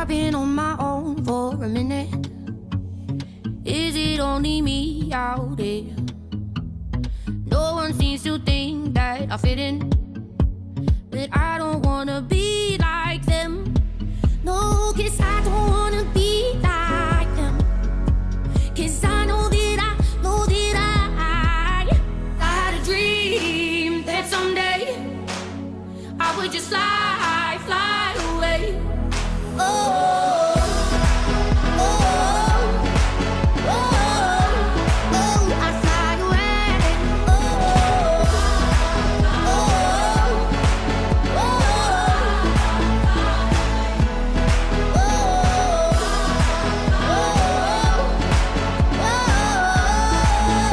I've been on my own for a minute. Is it only me out there? No one seems to think that I fit in, but I don't wanna be like them. No, 'cause I don't wanna be like them. 'Cause I know that I had a dream that someday I would just fly away. Oh, I fly away.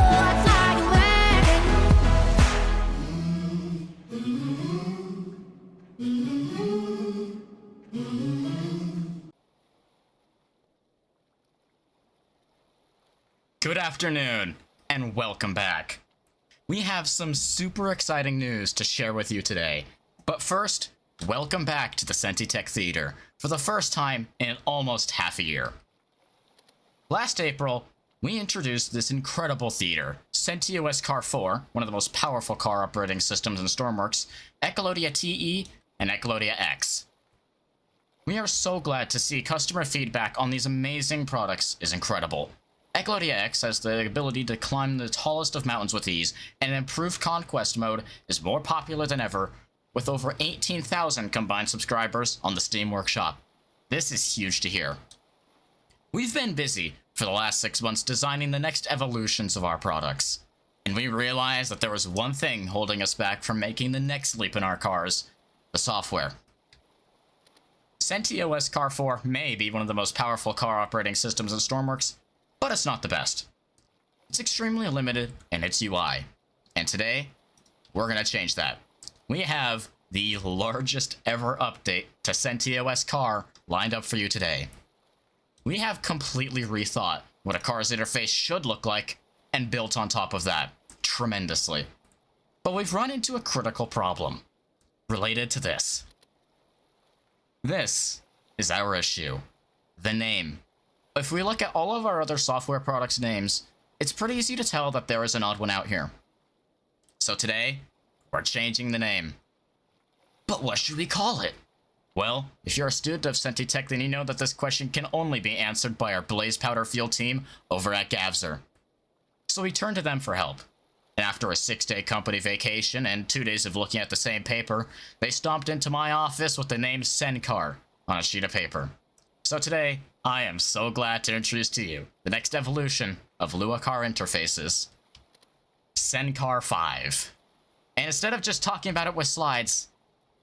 I fly away. Good afternoon, and welcome back. We have some super exciting news to share with you today. But first, welcome back to the SentyTek Theater for the first time in almost half a year. Last April, we introduced this incredible theater, SentyTek 4, one of the most powerful car operating systems in Stormworks, Ecolodia TE, and Ecolodia X. We are so glad to see customer feedback on these amazing products is incredible. Ecolodia X has the ability to climb the tallest of mountains with ease, and an improved conquest mode is more popular than ever, with over 18,000 combined subscribers on the Steam Workshop. This is huge to hear. We've been busy for the last 6 months designing the next evolutions of our products, and we realized that there was one thing holding us back from making the next leap in our cars: the software. SentyTek 4 may be one of the most powerful car operating systems in Stormworks, but it's not the best. It's extremely limited in its UI, and today, we're gonna change that. We have the largest ever update to SentyTek Car lined up for you today. We have completely rethought what a car's interface should look like, and built on top of that, tremendously. But we've run into a critical problem, related to this. This is our issue, the name. If we look at all of our other software products' names, it's pretty easy to tell that there is an odd one out here. So today, we're changing the name. But what should we call it? Well, if you're a student of SentyTek, then you know that this question can only be answered by our Blaze Powder Field team over at Gavzer. So we turned to them for help. And after a 6-day company vacation and 2 days of looking at the same paper, they stomped into my office with the name SenCar on a sheet of paper. So today, I am so glad to introduce to you the next evolution of Lua car interfaces, SenCar 5. And instead of just talking about it with slides,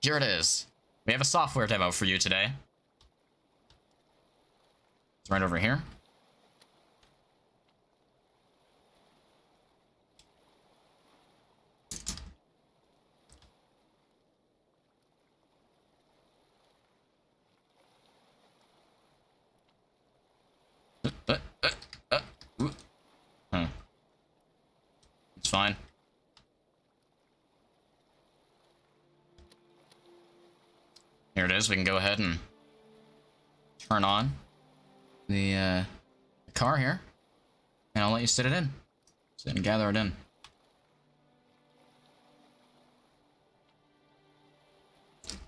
here it is. We have a software demo for you today. It's right over here. It's fine. Here it is. We can go ahead and turn on the car here, and I'll let you sit it in. Sit and gather it in.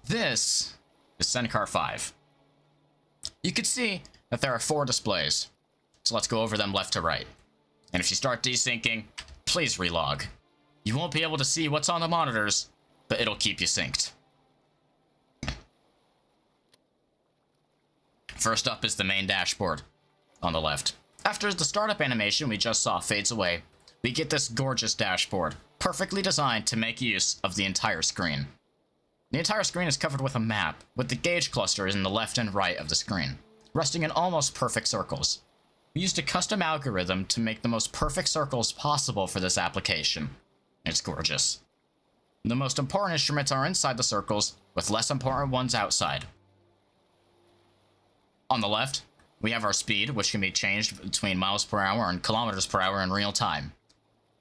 This is SenCar 5. You can see that there are 4 displays, so let's go over them left to right. And if you start desyncing, please relog. You won't be able to see what's on the monitors, but it'll keep you synced. First up is the main dashboard on the left. After the startup animation we just saw fades away, we get this gorgeous dashboard, perfectly designed to make use of the entire screen. The entire screen is covered with a map, with the gauge clusters in the left and right of the screen, resting in almost perfect circles. We used a custom algorithm to make the most perfect circles possible for this application. It's gorgeous. The most important instruments are inside the circles, with less important ones outside. On the left, we have our speed, which can be changed between miles per hour and kilometers per hour in real time.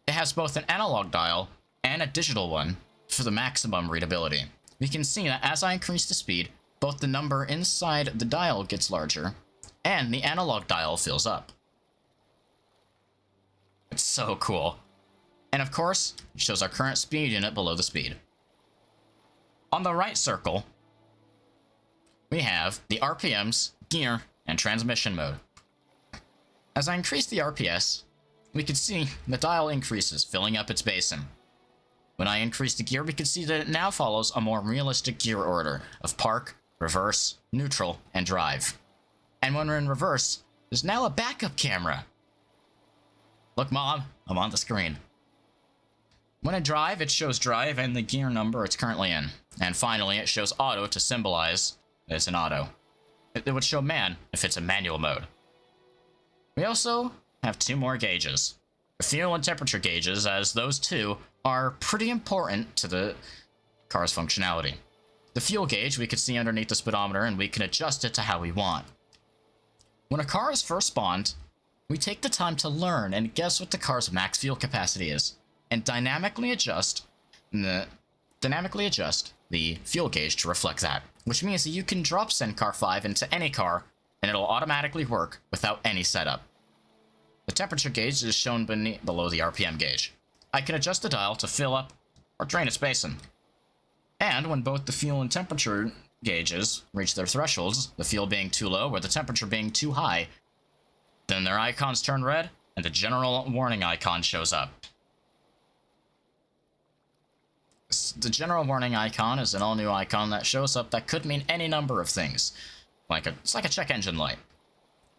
It has both an analog dial and a digital one for the maximum readability. We can see that as I increase the speed, both the number inside the dial gets larger, and the analog dial fills up. It's so cool. And of course, it shows our current speed unit below the speed. On the right circle, we have the RPMs, gear, and transmission mode. As I increase the RPS, we can see the dial increases, filling up its basin. When I increase the gear, we can see that it now follows a more realistic gear order of park, reverse, neutral, and drive. And when we're in reverse, there's now a backup camera. Look, Mom, I'm on the screen. When I drive, it shows drive and the gear number it's currently in. And finally, it shows auto to symbolize that it's an auto. It would show man if it's a manual mode. We also have two more gauges. The fuel and temperature gauges, as those two are pretty important to the car's functionality. The fuel gauge we can see underneath the speedometer, and we can adjust it to how we want. When a car is first spawned, we take the time to learn and guess what the car's max fuel capacity is, and dynamically adjust the fuel gauge to reflect that, which means that you can drop SenCar 5 into any car, and it'll automatically work without any setup. The temperature gauge is shown below the RPM gauge. I can adjust the dial to fill up or drain its basin. And when both the fuel and temperature gauges reach their thresholds, the fuel being too low or the temperature being too high, then their icons turn red and the general warning icon shows up. The general warning icon is an all-new icon that shows up that could mean any number of things. It's like a check engine light.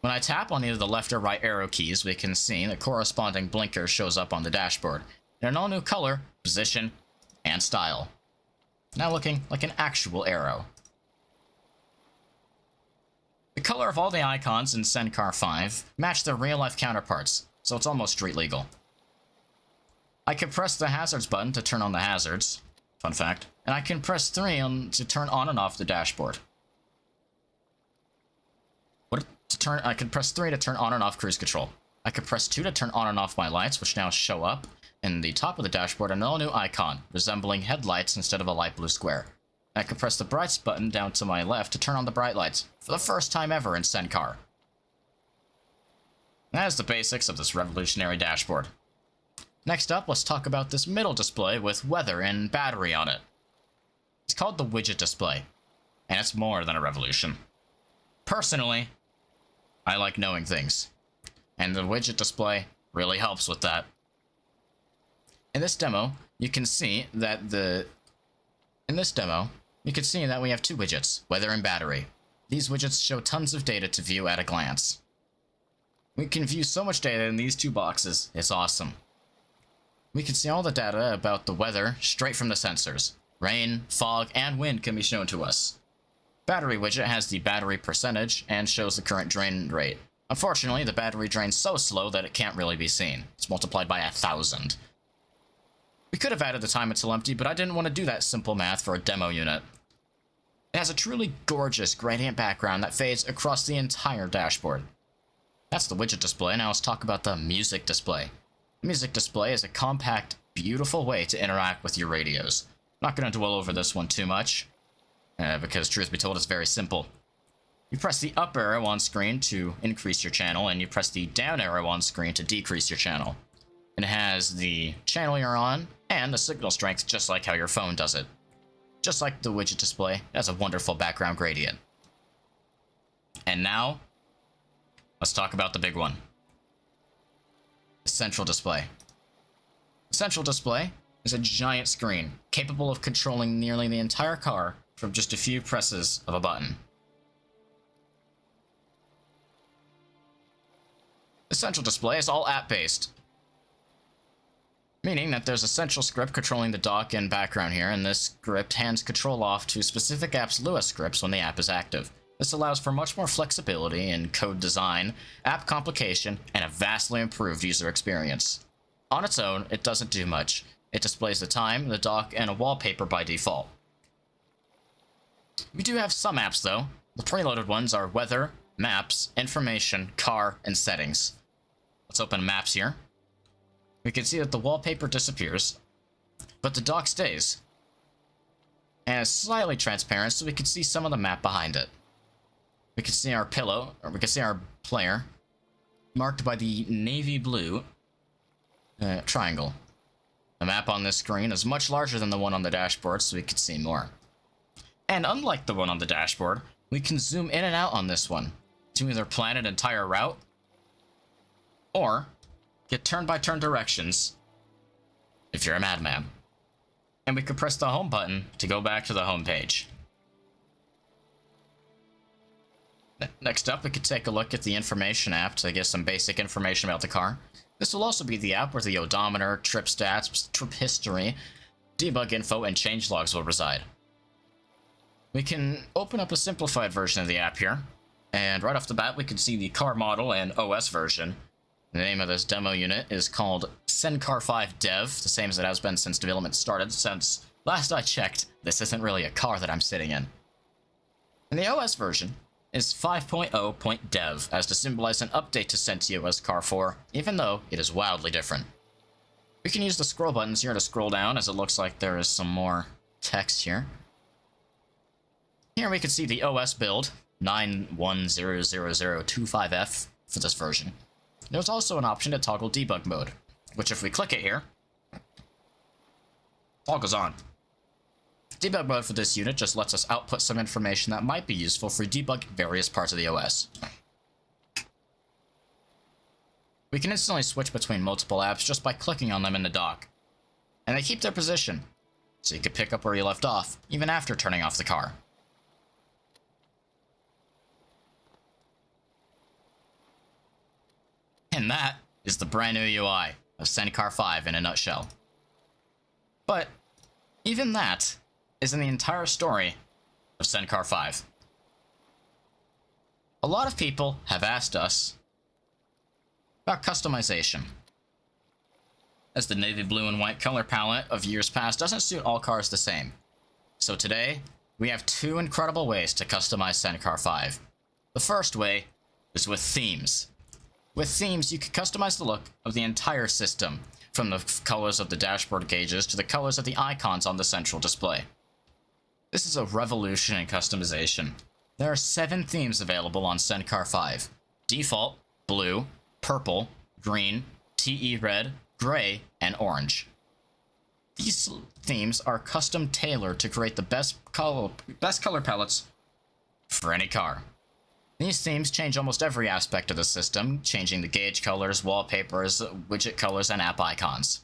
When I tap on either the left or right arrow keys, we can see the corresponding blinker shows up on the dashboard in an all-new color, position, and style. Now looking like an actual arrow. The color of all the icons in SenCar 5 match their real-life counterparts, so it's almost street legal. I can press the hazards button to turn on the hazards, fun fact, and I can press 3 to turn on and off the dashboard. I can press 3 to turn on and off cruise control. I can press 2 to turn on and off my lights, which now show up in the top of the dashboard, an all-new icon, resembling headlights instead of a light blue square. I can press the brights button down to my left to turn on the bright lights, for the first time ever in SenCar. That is the basics of this revolutionary dashboard. Next up, let's talk about this middle display with weather and battery on it. It's called the widget display, and it's more than a revolution. Personally, I like knowing things, and the widget display really helps with that. In this demo, you can see that we have two widgets, weather and battery. These widgets show tons of data to view at a glance. We can view so much data in these two boxes, it's awesome. We can see all the data about the weather straight from the sensors. Rain, fog, and wind can be shown to us. Battery widget has the battery percentage and shows the current drain rate. Unfortunately, the battery drains so slow that it can't really be seen. It's multiplied by 1,000. We could have added the time until empty, but I didn't want to do that simple math for a demo unit. It has a truly gorgeous gradient background that fades across the entire dashboard. That's the widget display. Now let's talk about the music display. The music display is a compact, beautiful way to interact with your radios. I'm not going to dwell over this one too much, because truth be told, it's very simple. You press the up arrow on screen to increase your channel, and you press the down arrow on screen to decrease your channel. It has the channel you're on, and the signal strength just like how your phone does it. Just like the widget display, it has a wonderful background gradient. And now, let's talk about the big one. The central display. The central display is a giant screen, capable of controlling nearly the entire car from just a few presses of a button. The central display is all app-based, meaning that there's a central script controlling the dock and background here, and this script hands control off to specific apps' Lua scripts when the app is active. This allows for much more flexibility in code design, app complication, and a vastly improved user experience. On its own, it doesn't do much. It displays the time, the dock, and a wallpaper by default. We do have some apps though. The preloaded ones are weather, maps, information, car, and settings. Let's open maps here. We can see that the wallpaper disappears, but the dock stays. and it's slightly transparent so we can see some of the map behind it. We can see our pillow, or we can see our player, marked by the navy blue triangle. The map on this screen is much larger than the one on the dashboard, so we can see more. And unlike the one on the dashboard, we can zoom in and out on this one to either plan an entire route or get turn-by-turn directions if you're a madman. And we could press the home button to go back to the home page. Next up, we could take a look at the information app to get some basic information about the car. This will also be the app where the odometer, trip stats, trip history, debug info, and changelogs will reside. We can open up a simplified version of the app here, and right off the bat we can see the car model and OS version. The name of this demo unit is called SenCar 5 Dev, the same as it has been since development started, since last I checked, this isn't really a car that I'm sitting in. And the OS version is 5.0.dev, as to symbolize an update to SentyOS Car 4, even though it is wildly different. We can use the scroll buttons here to scroll down, as it looks like there is some more text here. Here we can see the OS build, 910025F for this version. There's also an option to toggle debug mode, which if we click it here, all goes on. Debug mode for this unit just lets us output some information that might be useful for debugging various parts of the OS. We can instantly switch between multiple apps just by clicking on them in the dock. And they keep their position, so you can pick up where you left off, even after turning off the car. And that is the brand new UI of SenCar 5 in a nutshell. But even that isn't the entire story of SenCar 5. A lot of people have asked us about customization, as the navy blue and white color palette of years past doesn't suit all cars the same. So today, we have two incredible ways to customize SenCar 5. The first way is with themes. With themes, you can customize the look of the entire system, from the colors of the dashboard gauges to the colors of the icons on the central display. This is a revolution in customization. There are 7 themes available on SenCar 5. Default, blue, purple, green, TE red, gray, and orange. These themes are custom tailored to create the best color palettes for any car. These themes change almost every aspect of the system, changing the gauge colors, wallpapers, widget colors, and app icons.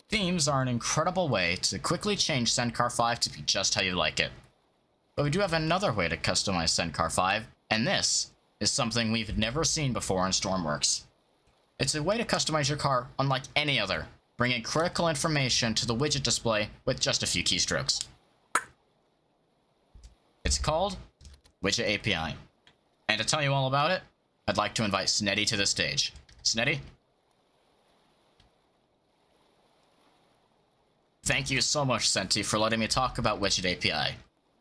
Themes are an incredible way to quickly change SenCar 5 to be just how you like it. But we do have another way to customize SenCar 5, and this is something we've never seen before in Stormworks. It's a way to customize your car unlike any other, bringing critical information to the widget display with just a few keystrokes. It's called Widget API. And to tell you all about it, I'd like to invite Snetty to the stage. Snetty? Thank you so much, Senty, for letting me talk about Widget API.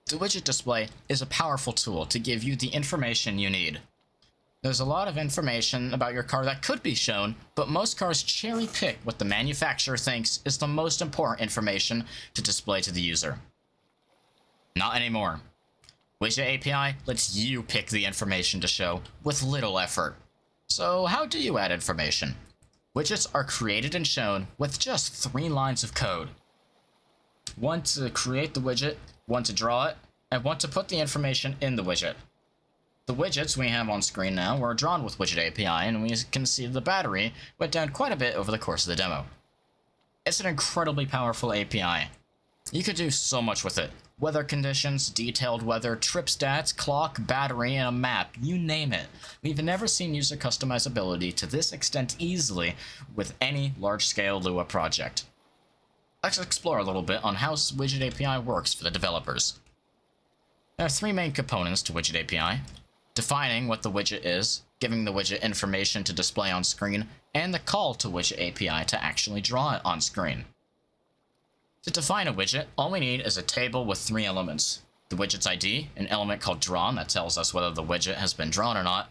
The widget display is a powerful tool to give you the information you need. There's a lot of information about your car that could be shown, but most cars cherry-pick what the manufacturer thinks is the most important information to display to the user. Not anymore. Widget API lets you pick the information to show with little effort. So how do you add information? Widgets are created and shown with just 3 lines of code. One to create the widget, one to draw it, and one to put the information in the widget. The widgets we have on screen now were drawn with Widget API, and we can see the battery went down quite a bit over the course of the demo. It's an incredibly powerful API. You could do so much with it. Weather conditions, detailed weather, trip stats, clock, battery, and a map, you name it. We've never seen user customizability to this extent easily with any large-scale Lua project. Let's explore a little bit on how Widget API works for the developers. There are 3 main components to Widget API: defining what the widget is, giving the widget information to display on screen, and the call to Widget API to actually draw it on screen. To define a widget, all we need is a table with 3 elements: the widget's ID, an element called drawn that tells us whether the widget has been drawn or not,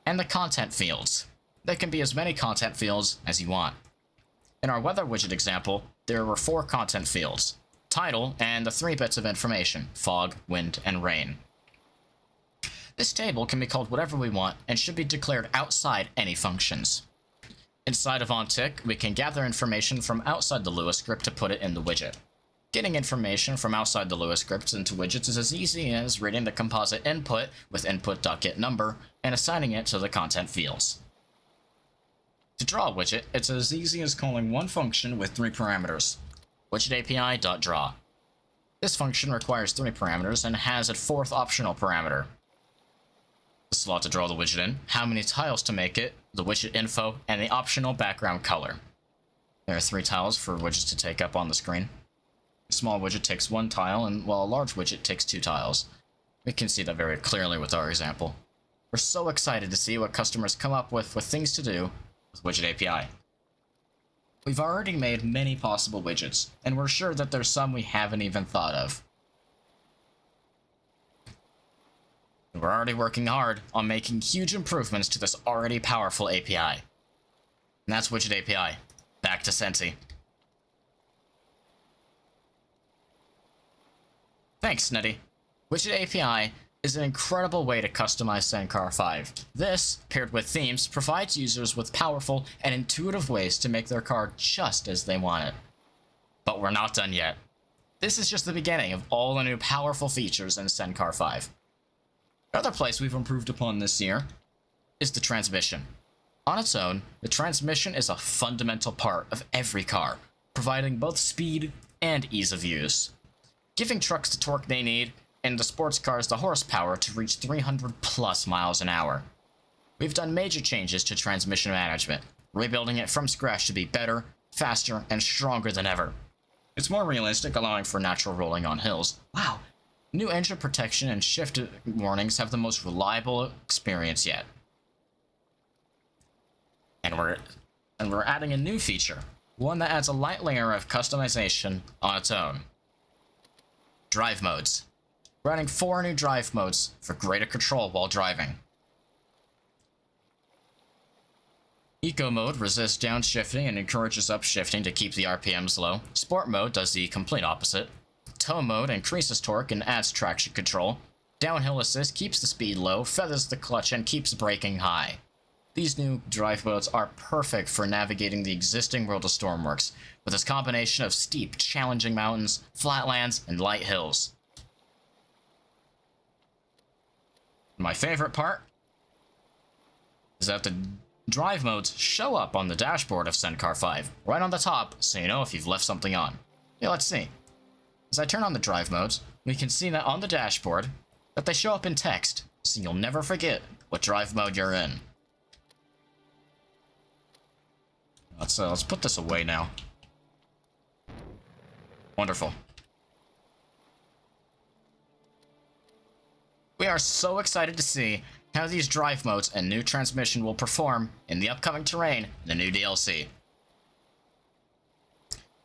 and the content fields. There can be as many content fields as you want. In our weather widget example, there were 4 content fields: title, and the 3 bits of information: fog, wind, and rain. This table can be called whatever we want and should be declared outside any functions. Inside of OnTick, we can gather information from outside the Lua script to put it in the widget. Getting information from outside the Lua scripts into widgets is as easy as reading the composite input with input.getNumber and assigning it to the content fields. To draw a widget, it's as easy as calling one function with 3 parameters: widgetAPI.draw. This function requires 3 parameters and has a 4th optional parameter: the slot to draw the widget in, how many tiles to make it, the widget info, and the optional background color. There are 3 tiles for widgets to take up on the screen. A small widget takes 1 tile, and while a large widget takes 2 tiles. We can see that very clearly with our example. We're so excited to see what customers come up with things to do with Widget API. We've already made many possible widgets, and we're sure that there's some we haven't even thought of. We're already working hard on making huge improvements to this already powerful API. And that's Widget API. Back to Senti. Thanks, Nutty. Widget API is an incredible way to customize SenCar 5. This, paired with themes, provides users with powerful and intuitive ways to make their car just as they want it. But we're not done yet. This is just the beginning of all the new powerful features in SenCar 5. Another place we've improved upon this year is the transmission. On its own, the transmission is a fundamental part of every car, providing both speed and ease of use, giving trucks the torque they need, and the sports cars the horsepower to reach 300 plus miles an hour. We've done major changes to transmission management, rebuilding it from scratch to be better, faster, and stronger than ever. It's more realistic, allowing for natural rolling on hills. Wow! New engine protection and shift warnings have the most reliable experience yet. And we're adding a new feature, one that adds a light layer of customization on its own. Drive modes. We're adding 4 new drive modes for greater control while driving. Eco mode resists downshifting and encourages upshifting to keep the RPMs low. Sport mode does the complete opposite. Tow mode increases torque and adds traction control. Downhill assist keeps the speed low, feathers the clutch, and keeps braking high. These new drive modes are perfect for navigating the existing world of Stormworks, with its combination of steep, challenging mountains, flatlands, and light hills. My favorite part is that the drive modes show up on the dashboard of SenCar 5, right on the top, so you know if you've left something on. Yeah, let's see. As I turn on the drive modes, we can see that on the dashboard, that they show up in text, so you'll never forget what drive mode you're in. Let's put this away now. Wonderful. We are so excited to see how these drive modes and new transmission will perform in the upcoming terrain in the new DLC.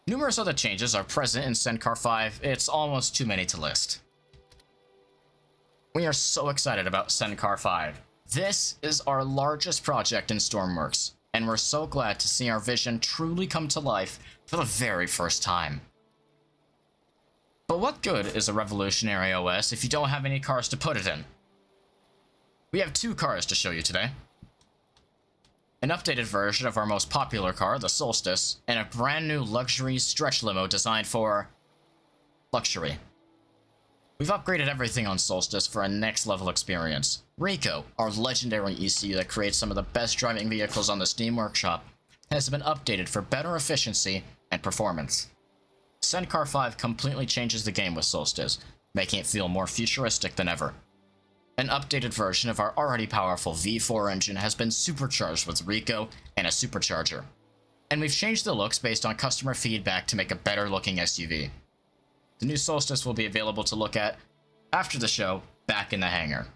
Numerous other changes are present in SenCar 5, it's almost too many to list. We are so excited about SenCar 5. This is our largest project in Stormworks, and we're so glad to see our vision truly come to life for the very first time. But what good is a revolutionary OS if you don't have any cars to put it in? We have 2 cars to show you today. An updated version of our most popular car, the Solstice, and a brand new luxury stretch limo designed for luxury. We've upgraded everything on Solstice for a next level experience. Rico, our legendary ECU that creates some of the best driving vehicles on the Steam Workshop, has been updated for better efficiency and performance. SenCar 5 completely changes the game with Solstice, making it feel more futuristic than ever. An updated version of our already powerful V4 engine has been supercharged with Rico and a supercharger. And we've changed the looks based on customer feedback to make a better looking SUV. The new Solstice will be available to look at after the show back in the hangar,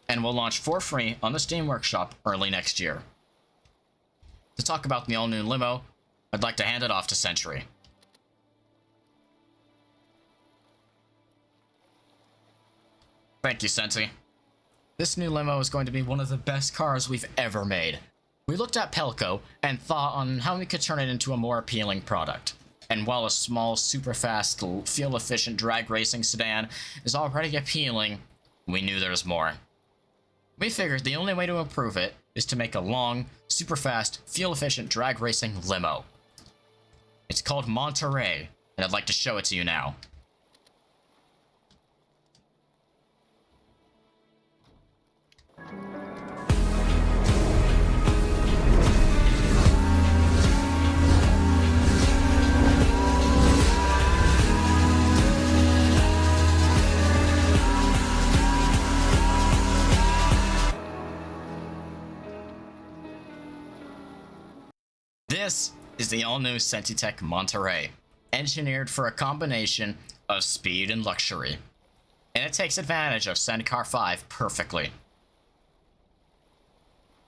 and will launch for free on the Steam Workshop early next year. To talk about the all-new limo, I'd like to hand it off to Century. Thank you, Senti. This new limo is going to be one of the best cars we've ever made. We looked at Pelco and thought on how we could turn it into a more appealing product. And while a small, super fast, fuel-efficient drag racing sedan is already appealing, we knew there was more. We figured the only way to improve it is to make a long, super fast, fuel-efficient drag racing limo. It's called Monterey, and I'd like to show it to you now. This is the all-new SentyTek Monterey, engineered for a combination of speed and luxury, and it takes advantage of SenCar 5 perfectly.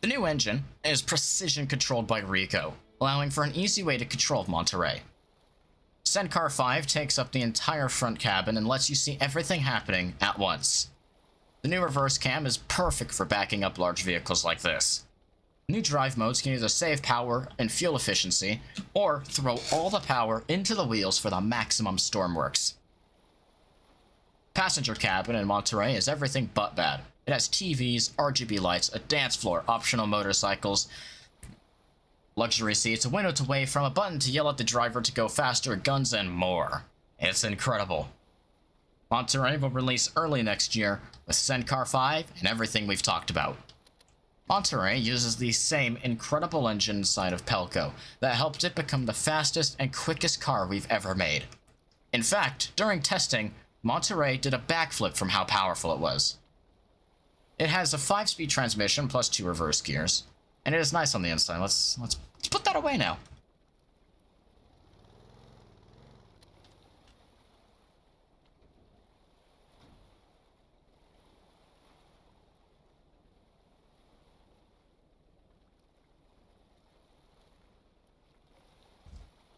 The new engine is precision controlled by Rico, allowing for an easy way to control Monterey. SenCar 5 takes up the entire front cabin and lets you see everything happening at once. The new reverse cam is perfect for backing up large vehicles like this. New drive modes can either save power and fuel efficiency, or throw all the power into the wheels for the maximum stormworks. Passenger cabin in Monterey is everything but bad. It has TVs, RGB lights, a dance floor, optional motorcycles, luxury seats, a window to wave from, a button to yell at the driver to go faster, guns, and more. It's incredible. Monterey will release early next year with SenCar 5 and everything we've talked about. Monterey uses the same incredible engine inside of Pelco that helped it become the fastest and quickest car we've ever made. In fact, during testing, Monterey did a backflip from how powerful it was. It has a 5-speed transmission plus 2 reverse gears, and it is nice on the inside. Let's put that away now.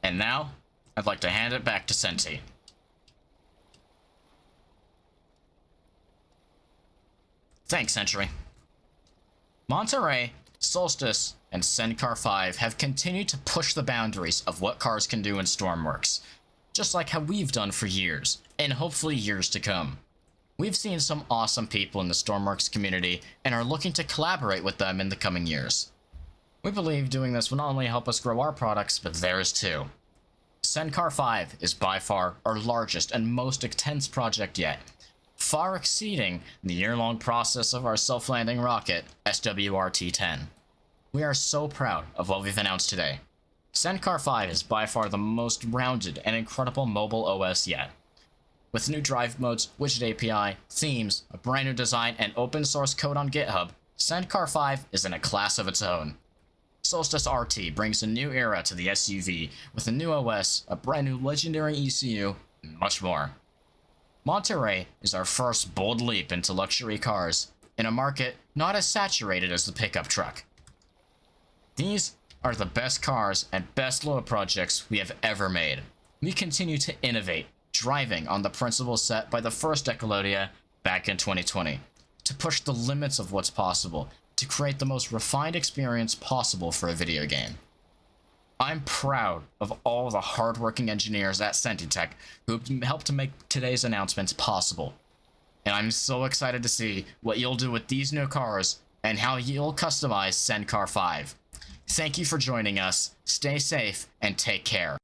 And now, I'd like to hand it back to Senty. Thanks, Century. Monterey, Solstice, and SenCar 5 have continued to push the boundaries of what cars can do in Stormworks, just like how we've done for years, and hopefully years to come. We've seen some awesome people in the Stormworks community, and are looking to collaborate with them in the coming years. We believe doing this will not only help us grow our products, but theirs too. SenCar 5 is by far our largest and most intense project yet, far exceeding the year-long process of our self-landing rocket, SWRT-10. We are so proud of what we've announced today. SenCar 5 is by far the most rounded and incredible mobile OS yet. With new drive modes, widget API, themes, a brand new design, and open source code on GitHub, SenCar 5 is in a class of its own. Solstice RT brings a new era to the SUV with a new OS, a brand new legendary ECU, and much more. Monterey is our first bold leap into luxury cars, in a market not as saturated as the pickup truck. These are the best cars and best load projects we have ever made. We continue to innovate, driving on the principles set by the first Ecolodia back in 2020, to push the limits of what's possible, to create the most refined experience possible for a video game. I'm proud of all the hardworking engineers at SentyTek who helped to make today's announcements possible. And I'm so excited to see what you'll do with these new cars and how you'll customize SenCar 5. Thank you for joining us, stay safe, and take care.